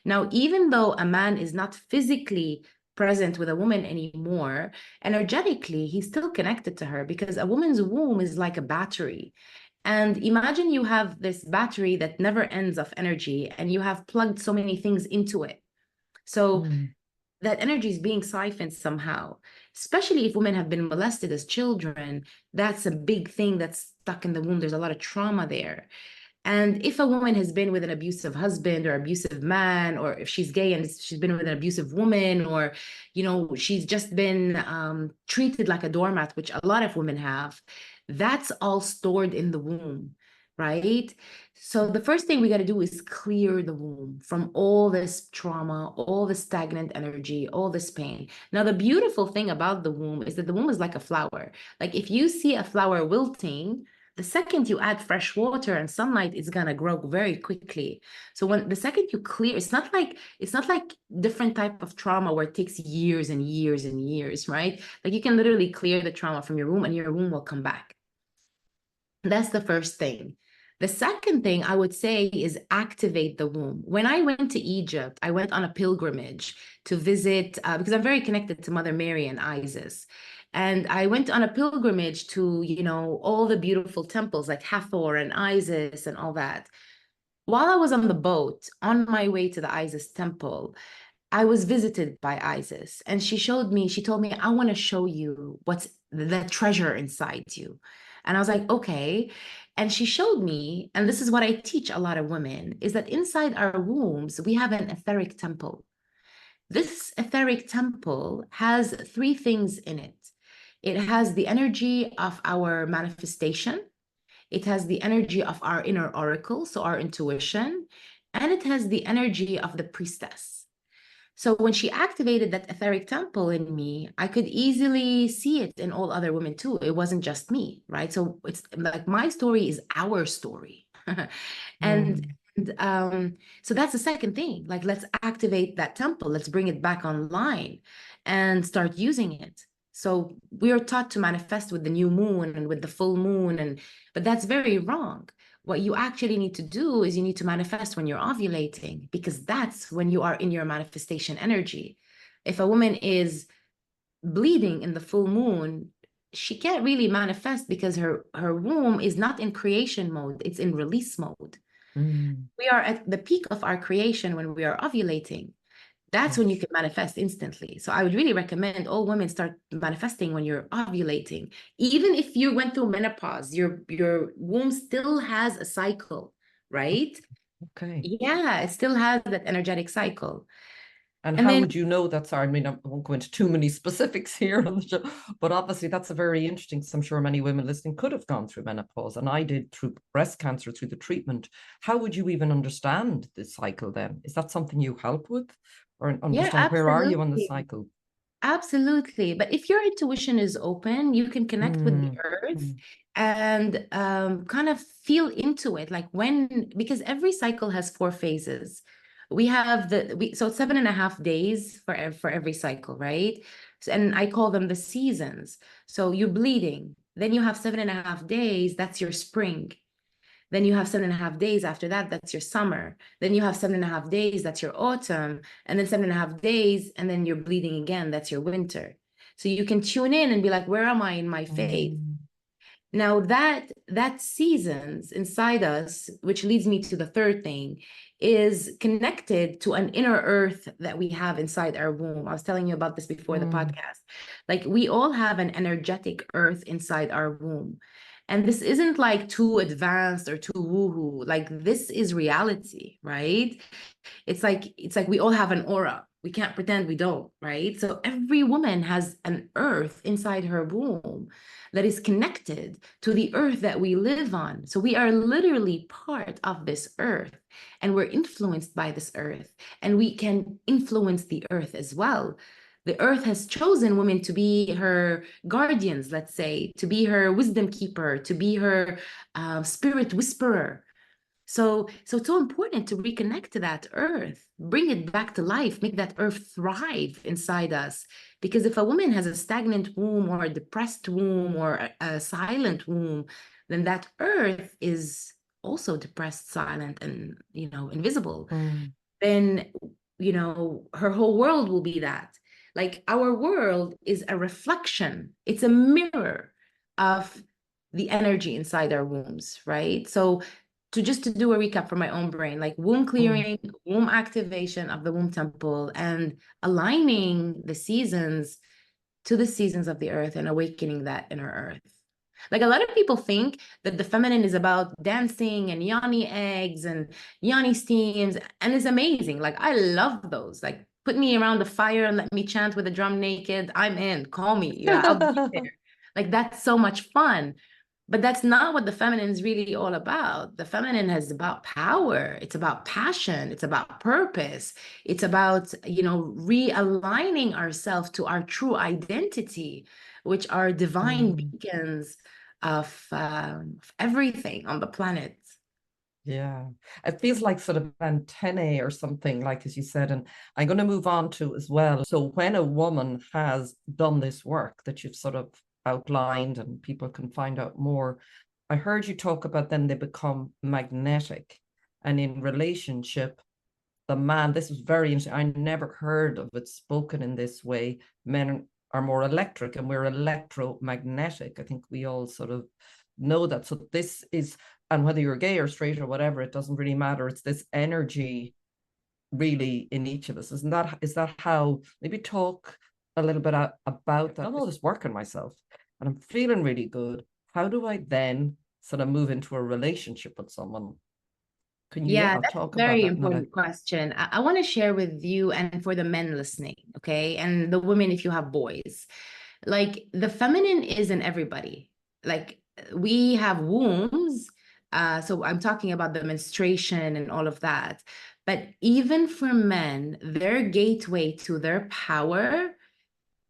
Now, even though a man is not physically present with a woman anymore, energetically, he's still connected to her because a woman's womb is like a battery. And imagine you have this battery that never ends of energy and you have plugged so many things into it. So mm, that energy is being siphoned somehow, especially if women have been molested as children. That's a big thing that's stuck in the womb. There's a lot of trauma there. And if a woman has been with an abusive husband or abusive man, or if she's gay and she's been with an abusive woman, or, she's just been treated like a doormat, which a lot of women have, that's all stored in the womb, right? So the first thing we got to do is clear the womb from all this trauma, all this stagnant energy, all this pain. Now, the beautiful thing about the womb is that the womb is like a flower. Like if you see a flower wilting, the second you add fresh water and sunlight, it's gonna grow very quickly. So when the second you clear, it's not like different type of trauma where it takes years and years and years, right? Like you can literally clear the trauma from your womb and your womb will come back. That's the first thing. The second thing I would say is activate the womb. When I went to Egypt, I went on a pilgrimage to visit, because I'm very connected to Mother Mary and Isis. And I went on a pilgrimage to, all the beautiful temples like Hathor and Isis and all that. While I was on the boat on my way to the Isis temple, I was visited by Isis, and she told me, I want to show you what's the treasure inside you. And I was like, okay. And she showed me, and this is what I teach a lot of women, is that inside our wombs, we have an etheric temple. This etheric temple has three things in it. It has the energy of our manifestation. It has the energy of our inner oracle, so our intuition, and it has the energy of the priestess. So when she activated that etheric temple in me, I could easily see it in all other women too. It wasn't just me, right? So it's like my story is our story. and so that's the second thing. Like, let's activate that temple. Let's bring it back online and start using it. So we are taught to manifest with the new moon and with the full moon, but that's very wrong. What you actually need to do is you need to manifest when you're ovulating, because that's when you are in your manifestation energy. If a woman is bleeding in the full moon, she can't really manifest because her womb is not in creation mode, it's in release mode. We are at the peak of our creation when we are ovulating. That's when you can manifest instantly. So I would really recommend all women start manifesting when you're ovulating. Even if you went through menopause, your womb still has a cycle, right? Okay. Yeah, it still has that energetic cycle. And And how then, would you know that? Sorry, I mean, I won't go into too many specifics here on the show, but obviously that's a very interesting. So I'm sure many women listening could have gone through menopause, and I did through breast cancer, through the treatment. How would you even understand this cycle then? Is that something you help with, or yeah, understand where are you on the absolutely. cycle? Absolutely. But if your intuition is open, you can connect with the earth and kind of feel into it. Like because every cycle has 4 phases. We have so it's 7.5 days for every cycle, right? And I call them the seasons. So you're bleeding, then you have 7.5 days, that's your spring. Then you have 7.5 days after that, that's your summer. Then you have 7.5 days, that's your autumn. And then 7.5 days, and then you're bleeding again, that's your winter. So you can tune in and be like, where am I in my phase? Now that seasons inside us, which leads me to the third thing, is connected to an inner earth that we have inside our womb. I was telling you about this before the podcast. Like, we all have an energetic earth inside our womb. And this isn't like too advanced or too woohoo. Like, this is reality, right? It's like we all have an aura. We can't pretend we don't, right? So every woman has an earth inside her womb that is connected to the earth that we live on. So we are literally part of this earth, and we're influenced by this earth, and we can influence the earth as well. The earth has chosen women to be her guardians, let's say, to be her wisdom keeper, to be her spirit whisperer. So it's so important to reconnect to that earth, bring it back to life, make that earth thrive inside us. Because if a woman has a stagnant womb or a depressed womb or a silent womb, then that earth is also depressed, silent, and, invisible. Then, her whole world will be that. Like, our world is a reflection, it's a mirror of the energy inside our wombs, right? So to do a recap for my own brain, like womb clearing, womb activation of the womb temple, and aligning the seasons to the seasons of the earth and awakening that inner earth. Like, a lot of people think that the feminine is about dancing and yoni eggs and yoni steams, and it's amazing. Like, I love those. Like, put me around the fire and let me chant with a drum naked. I'm in. Call me. Yeah, I'll be there. Like, that's so much fun. But that's not what the feminine is really all about. The feminine is about power. It's about passion. It's about purpose. It's about, you know, realigning ourselves to our true identity, which are divine beacons of everything on the planet. Yeah, it feels like sort of antennae or something, like as you said, and I'm going to move on to as well. So when a woman has done this work that you've sort of outlined and people can find out more, I heard you talk about then they become magnetic. And in relationship, the man, this was very interesting. I never heard of it spoken in this way. Men are more electric and we're electromagnetic. I think we all sort of know that. So this is, and whether you're gay or straight or whatever, it doesn't really matter. It's this energy really in each of us. Is that how, maybe talk a little bit about that? I've done all this work on myself and I'm feeling really good. How do I then sort of move into a relationship with someone? Can you That's a talk about very that? important question. I want to share with you and for the men listening, okay? And the women, if you have boys, like the feminine is in everybody. Like we have wombs. So I'm talking about the menstruation and all of that. But even for men, their gateway to their power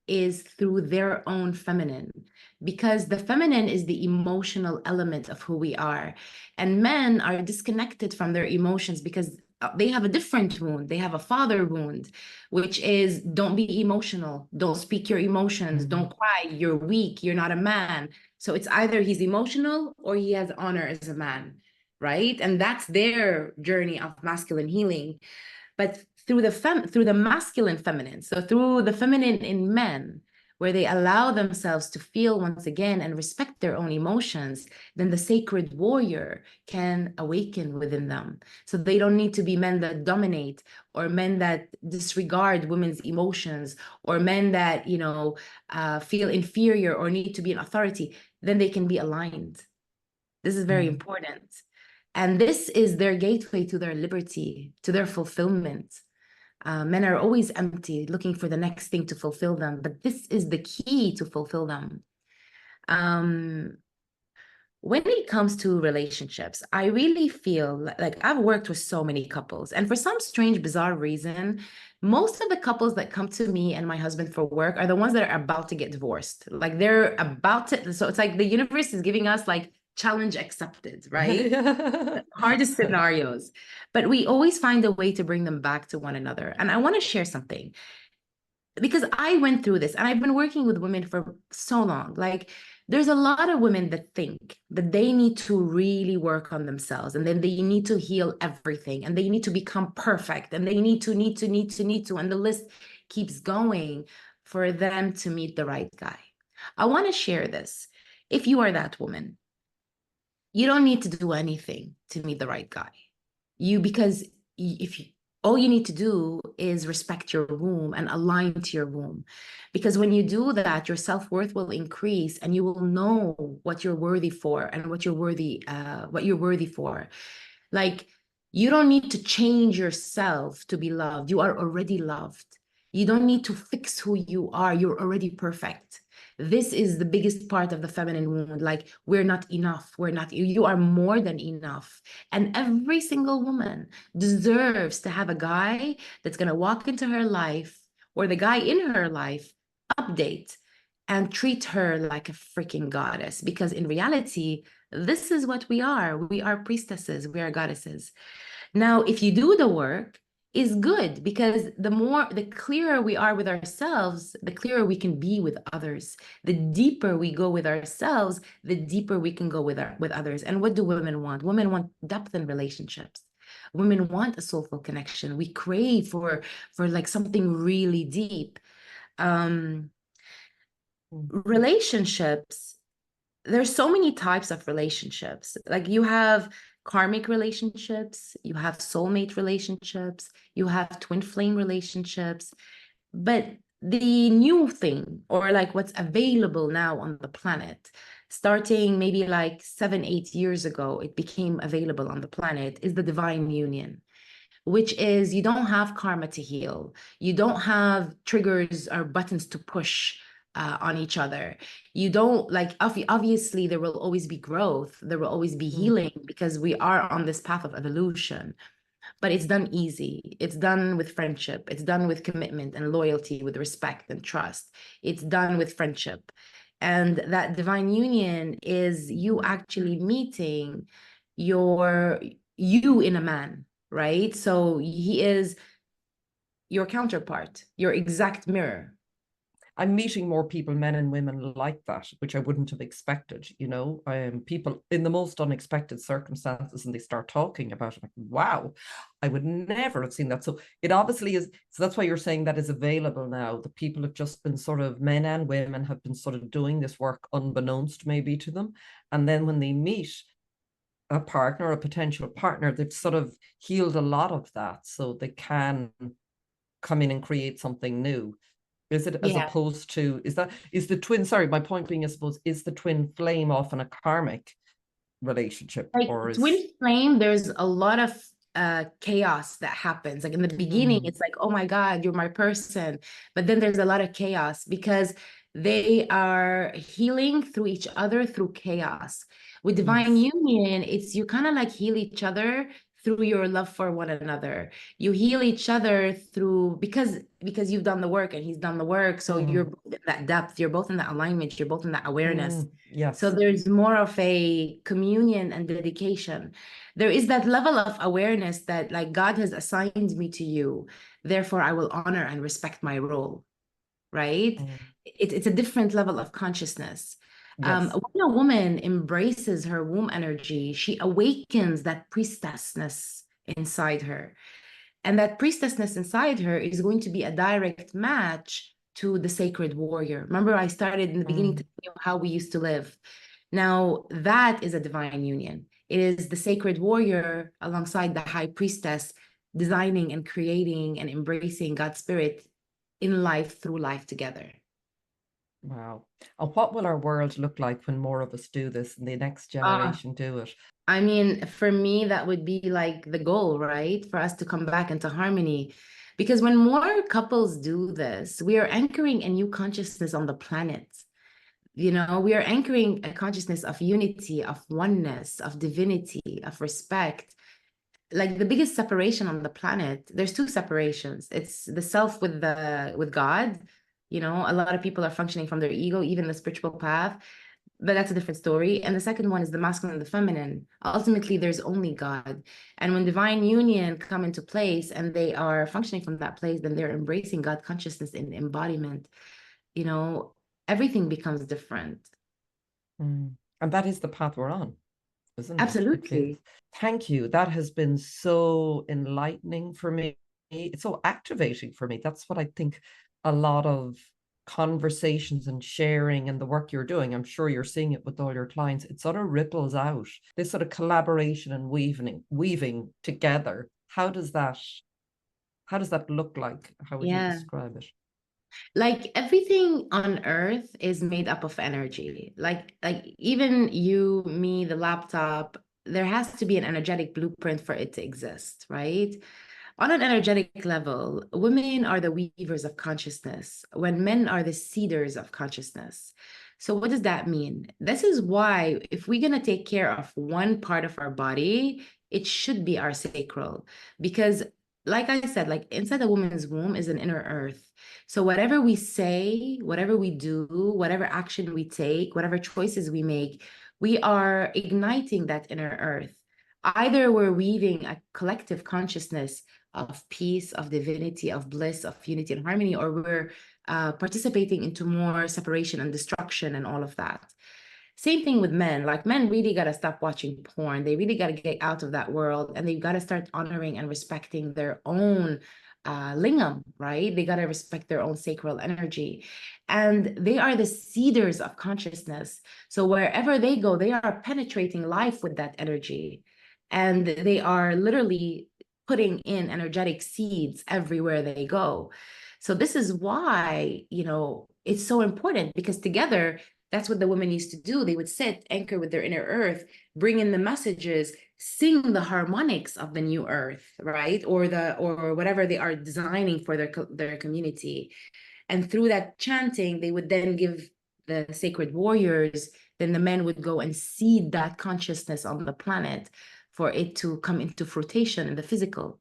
is through their own feminine, because the feminine is the emotional element of who we are. And men are disconnected from their emotions because they have a different wound. They have a father wound, which is don't be emotional, don't speak your emotions, don't cry, you're weak, you're not a man. So it's either he's emotional or he has honor as a man, right? And that's their journey of masculine healing. But through the masculine feminine, so through the feminine in men, where they allow themselves to feel once again and respect their own emotions, then the sacred warrior can awaken within them. So they don't need to be men that dominate or men that disregard women's emotions or men that, you know, feel inferior or need to be an authority. Then they can be aligned. This is very important. And this is their gateway to their liberty, to their fulfillment. Men are always empty, looking for the next thing to fulfill them, but this is the key to fulfill them. When it comes to relationships, I really feel like I've worked with so many couples, and for some strange, bizarre reason, most of the couples that come to me and my husband for work are the ones that are about to get divorced. Like they're about to, so it's like the universe is giving us like challenge accepted, right? Hardest scenarios, but we always find a way to bring them back to one another. And I want to share something because I went through this and I've been working with women for so long. Like there's a lot of women that think that they need to really work on themselves and then they need to heal everything and they need to become perfect and they need to, and the list keeps going for them to meet the right guy. I want to share this. If you are that woman, you don't need to do anything to meet the right guy. Because if you, all you need to do is respect your womb and align to your womb. Because when you do that, your self-worth will increase and you will know what you're worthy for and what you're worthy for. Like you don't need to change yourself to be loved. You are already loved. You don't need to fix who you are. You're already perfect. This is the biggest part of the feminine wound. Like we're not enough. You are more than enough. And every single woman deserves to have a guy that's going to walk into her life or the guy in her life update and treat her like a freaking goddess. Because in reality, this is what we are. We are priestesses. We are goddesses. Now, if you do the work, is good because the clearer we are with ourselves, the clearer we can be with others. The deeper we go with ourselves, the deeper we can go with others. And what do women want? Women want depth in relationships. Women want a soulful connection. We crave for like something really deep. Relationships, there's so many types of relationships. Like you have karmic relationships, you have soulmate relationships, you have twin flame relationships. But the new thing, or like what's available now on the planet, starting maybe like 7-8 years ago, it became available on the planet, is the divine union, which is you don't have karma to heal. You don't have triggers or buttons to push. on each other. You don't like, obviously there will always be growth, there will always be healing, because we are on this path of evolution, but it's done easy. It's done with friendship. It's done with commitment and loyalty, with respect and trust. It's done with friendship. And that divine union is you actually meeting you in a man, right? So he is your counterpart, your exact mirror. I'm meeting more people, men and women like that, which I wouldn't have expected, you know, people in the most unexpected circumstances, and they start talking about it. Like, wow, I would never have seen that. So it obviously is. So that's why you're saying that is available now. The people have just been sort of, men and women have been sort of doing this work unbeknownst maybe to them. And then when they meet a partner, a potential partner, they've sort of healed a lot of that. So they can come in and create something new. Is it, as opposed to, is the twin, sorry, my point being, I suppose, is the twin flame often a karmic relationship? Like Or is twin flame, there's a lot of chaos that happens. Like in the beginning, it's like, oh my God, you're my person. But then there's a lot of chaos because they are healing through each other through chaos. With divine union, it's you kind of like heal each other through your love for one another. You heal each other through because you've done the work and he's done the work. So you're both in that depth, you're both in that alignment, you're both in that awareness. Yes. So there's more of a communion and dedication. There is that level of awareness that like God has assigned me to you, therefore I will honor and respect my role, right? It's a different level of consciousness. Yes. When a woman embraces her womb energy, she awakens that priestessness inside her. And that priestessness inside her is going to be a direct match to the sacred warrior. Remember, I started in the beginning to tell you how we used to live. Now, that is a divine union. It is the sacred warrior alongside the high priestess, designing and creating and embracing God's spirit in life through life together. Wow. And what will our world look like when more of us do this and the next generation do it? I mean, for me, that would be like the goal, right? For us to come back into harmony. Because when more couples do this, we are anchoring a new consciousness on the planet. You know, we are anchoring a consciousness of unity, of oneness, of divinity, of respect. Like the biggest separation on the planet, there's two separations. It's the self with God. You know, a lot of people are functioning from their ego, even the spiritual path, but that's a different story. And the second one is the masculine and the feminine. Ultimately, there's only God. And when divine union come into place and they are functioning from that place, then they're embracing God consciousness in embodiment. You know, everything becomes different. And that is the path we're on, isn't it? Absolutely. Thank you. That has been so enlightening for me. It's so activating for me. That's what I think a lot of conversations and sharing and the work you're doing, I'm sure you're seeing it with all your clients, it sort of ripples out. This sort of collaboration and weaving together. How does that look like? How would you describe it? Like everything on earth is made up of energy. Like even you, me, the laptop, there has to be an energetic blueprint for it to exist, right? On an energetic level, women are the weavers of consciousness, when men are the seeders of consciousness. So what does that mean? This is why if we're going to take care of one part of our body, it should be our sacral. Because like I said, like inside a woman's womb is an inner earth. So whatever we say, whatever we do, whatever action we take, whatever choices we make, we are igniting that inner earth. Either we're weaving a collective consciousness of peace, of divinity, of bliss, of unity and harmony, or we're participating into more separation and destruction and all of that. Same thing with men. Like men really got to stop watching porn. They really got to get out of that world, and they've got to start honoring and respecting their own lingam, right? They got to respect their own sacral energy. And they are the seeders of consciousness. So wherever they go, they are penetrating life with that energy. And they are literally putting in energetic seeds everywhere they go. So this is why, you know, it's so important, because together, that's what the women used to do. They would sit, anchor with their inner earth, bring in the messages, sing the harmonics of the new earth, right? Or whatever they are designing for their community. And through that chanting, they would then give the sacred warriors, then the men would go and seed that consciousness on the planet for it to come into fruition in the physical.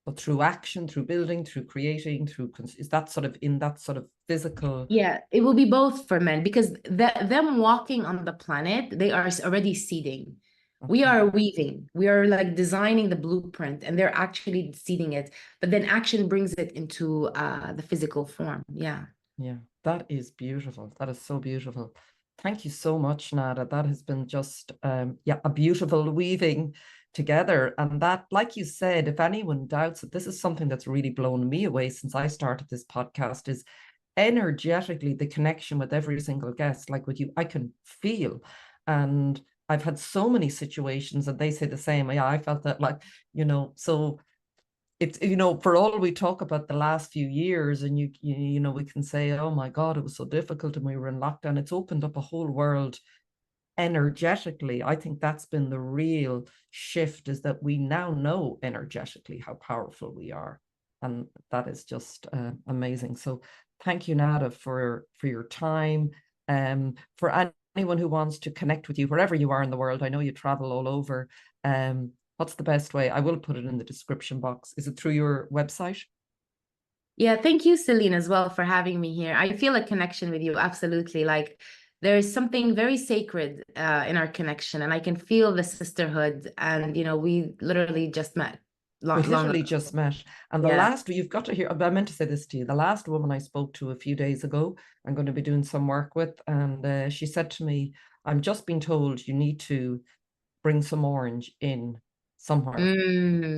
But through action, through building, through creating, is that sort of in that sort of physical? Yeah, it will be both for men, because them walking on the planet, they are already seeding. Okay. We are weaving, we are like designing the blueprint, and they're actually seeding it. But then action brings it into the physical form. Yeah. Yeah, that is beautiful. That is so beautiful. Thank you so much, Nada. That has been just yeah, a beautiful weaving together. And that, like you said, if anyone doubts it, this is something that's really blown me away since I started this podcast, is energetically the connection with every single guest. Like with you, I can feel. And I've had so many situations, and they say the same. Yeah, I felt that, like, so it's, for all we talk about the last few years, and we can say, oh my God, it was so difficult and we were in lockdown. It's opened up a whole world energetically. I think that's been the real shift, is that we now know energetically how powerful we are. And that is just amazing. So thank you, Nada, for your time. For anyone who wants to connect with you, wherever you are in the world, I know you travel all over. What's the best way? I will put it in the description box. Is it through your website? Yeah, thank you, Celine, as well, for having me here. I feel a connection with you, absolutely. Like, there's something very sacred in our connection, and I can feel the sisterhood. And we literally just met We long literally ago. just met. And the Yeah. last, you've got to hear, I meant to say this to you, the last woman I spoke to a few days ago, I'm going to be doing some work with, and she said to me, I'm just being told you need to bring some orange in somewhere,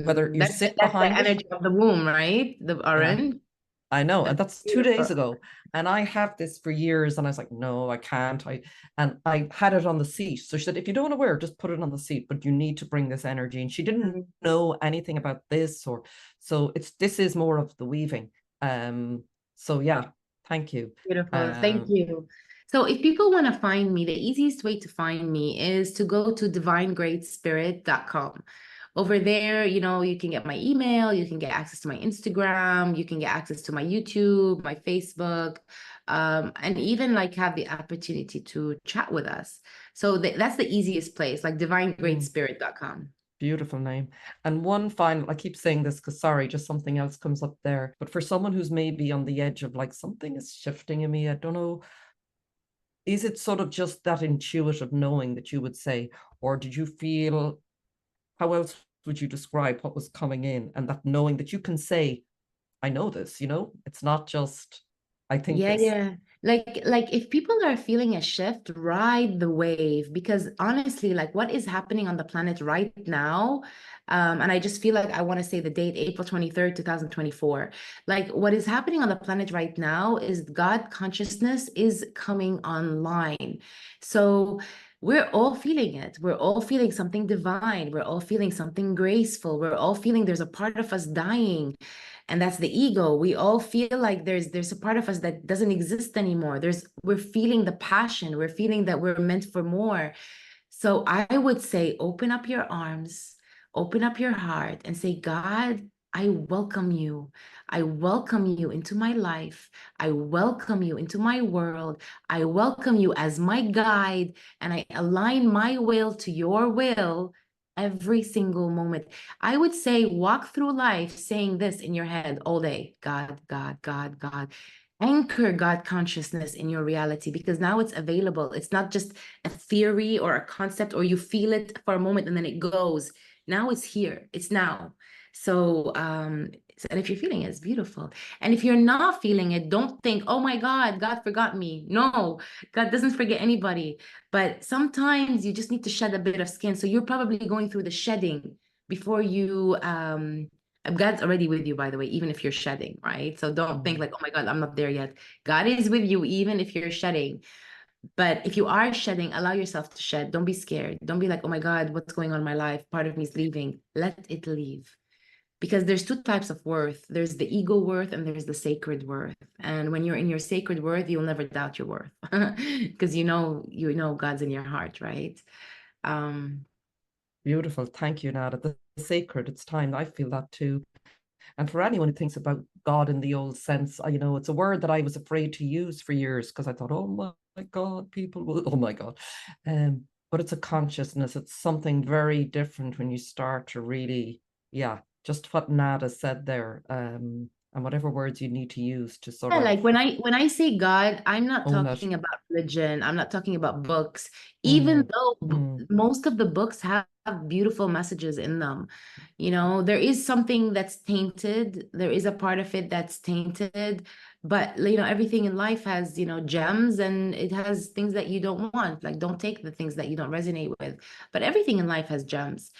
whether you That's sit that's the behind it. energy of the womb, right? The Yeah, orange. I know. And That's that's 2 days beautiful. ago. And I have this for years. And I was like, no, I can't. And I had it on the seat. So she said, if you don't want to wear it, just put it on the seat, but you need to bring this energy. And she didn't know anything about this, or so this is more of the weaving. So yeah, thank you. Beautiful. Thank you. So if people want to find me, the easiest way to find me is to go to divinegreatspirit.com. Over there, you can get my email, you can get access to my Instagram, you can get access to my YouTube, my Facebook, and even like have the opportunity to chat with us. So that's the easiest place, like divinegreatspirit.com. Beautiful name. And one final, I keep saying this because, sorry, just something else comes up there. But for someone who's maybe on the edge of, like, something is shifting in me, I don't know, is it sort of just that intuitive knowing that you would say, or did you feel, how else would you describe what was coming in, and that knowing that you can say, I know this, it's not just, I think Yeah, this. yeah. Like if people are feeling a shift, ride the wave, because honestly, like what is happening on the planet right now, and I just feel like I want to say the date, April 23rd, 2024. Like what is happening on the planet right now is God consciousness is coming online. So we're all feeling it. We're all feeling something divine. We're all feeling something graceful. We're all feeling there's a part of us dying, and that's the ego. We all feel like there's a part of us that doesn't exist anymore. We're feeling the passion, we're feeling that we're meant for more. So I would say open up your arms, open up your heart, and say, God, I welcome you. I welcome you into my life. I welcome you into my world. I welcome you as my guide, and I align my will to your will every single moment. I would say walk through life saying this in your head all day: God, God, God, God. Anchor God consciousness in your reality, because now it's available. It's not just a theory or a concept, or you feel it for a moment and then it goes. Now it's here. It's now. So, and if you're feeling it, it's beautiful. And if you're not feeling it, don't think, oh my God, God forgot me. No, God doesn't forget anybody. But sometimes you just need to shed a bit of skin. So you're probably going through the shedding before you God's already with you, by the way, even if you're shedding, right? So don't think like, oh my God, I'm not there yet. God is with you even if you're shedding. But if you are shedding, allow yourself to shed. Don't be scared. Don't be like, oh my God, what's going on in my life? Part of me is leaving. Let it leave. Because there's two types of worth. There's the ego worth and there's the sacred worth. And when you're in your sacred worth, you'll never doubt your worth. Because you know God's in your heart, right? Um, Beautiful. Thank you, Nada. The sacred, it's time. I feel that too. And for anyone who thinks about God in the old sense, you know, it's a word that I was afraid to use for years because I thought, oh my God, people will, oh my God. But it's a consciousness. It's something very different when you start to really, yeah, just what Nada said there, and whatever words you need to use to sort Yeah, of like when I say God, I'm not own it. talking about religion. I'm not talking about books, even Mm, though mm, most of the books have beautiful messages in them. You know, there is something that's tainted. There is a part of it that's tainted, but you know, everything in life has, you know, gems, and it has things that you don't want. Like, don't take the things that you don't resonate with. But everything in life has gems.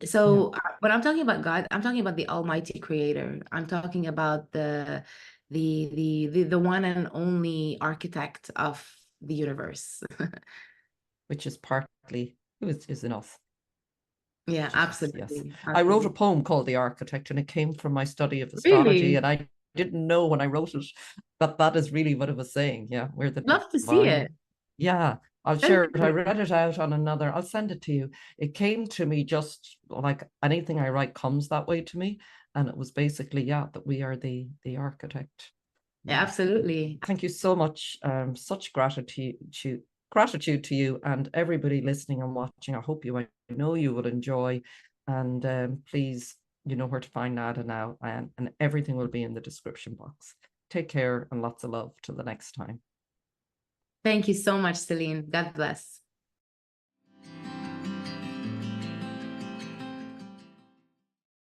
yeah. So when I'm talking about God, I'm talking about the Almighty Creator. I'm talking about the one and only architect of the universe. Which is partly, it is in us. Yeah, Yes. absolutely. I wrote a Absolutely. poem called The Architect, and it came from my study of astrology, Really? and I didn't know when I wrote it that that is really what it was saying. Yeah, we're the Love to see divine. it. Yeah, I'll Send share it it. to I me. read it out on another. I'll send it to you. It came to me just like anything I write comes that way to me, and it was basically, yeah, that we are the architect. Yeah, Yeah. absolutely. Thank you so much. Such gratitude to you and everybody listening and watching. I know you will enjoy. And please, you know where to find Nada now, and everything will be in the description box. Take care and lots of love till the next time. Thank you so much, Celine. God bless.